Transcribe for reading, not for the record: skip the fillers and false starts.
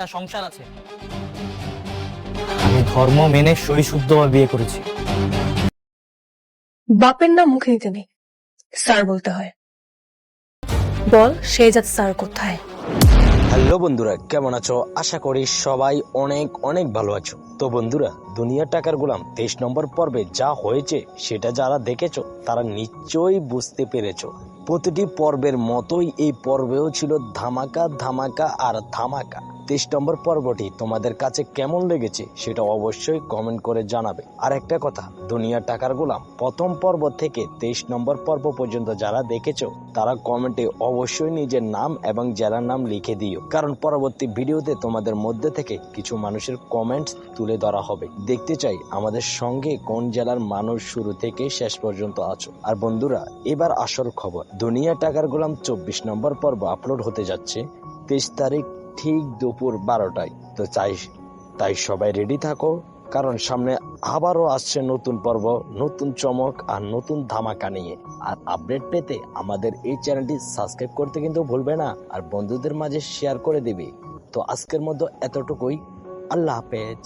একটা সংসার আছে। আমি ধর্ম মেনে সহিশুদ্ধভাবে বিয়ে করেছি। বাপের নাম মুখে নিতে নেই, স্যার বলতে হয়। বল শেহজাদ স্যার কোথায়? হ্যালো বন্ধুরা, কেমন আছো? আশা করি সবাই অনেক অনেক ভালো আছো। তো বন্ধুরা, দুনিয়ার টাকার গোলাম 23 নম্বর পর্বে যা হয়েছে সেটা যারা দেখেছো তারা নিশ্চয়ই বুঝতে পেরেছো। প্রতিটি পর্বের মতোই এই পর্বেও ছিল ধামাকা ধামাকা আর ধামাকা। 23 নম্বর পর্বটি তোমাদের কাছে কেমন লেগেছে সেটা অবশ্যই কমেন্ট করে জানাবে। আর একটা কথা, দুনিয়ার টাকার গোলাম প্রথম পর্ব থেকে 23 নম্বর পর্ব পর্যন্ত যারা দেখেছো তারা কমেন্টে অবশ্যই নিজের নাম এবং জেলার নাম লিখে দিও, কারণ পরবর্তী ভিডিওতে তোমাদের মধ্যে থেকে কিছু মানুষের কমেন্টস তুলে ধরা হবে। দেখতে চাই আমাদের সঙ্গে কোন জেলার মানুষ শুরু থেকে শেষ পর্যন্ত আছো। আর বন্ধুরা, এবার আসল খবর, দুনিয়া টাকার গোলাম 24 নম্বর পর্ব আপলোড হতে যাচ্ছে 23 তারিখ ঠিক দুপুর 12টায়। তো তাই সবাই রেডি থাকো, কারণ সামনে আবারও আসছে নতুন পর্ব, নতুন চমক আর নতুন ধামাকা নিয়ে। আর আপডেট পেতে আমাদের এই চ্যানেলটি সাবস্ক্রাইব করতে কিন্তু ভুলবে না, আর বন্ধুদের মাঝে শেয়ার করে দিবে। তো আজকের মতো এতটুকুই। আল্লাহ হাফেজ।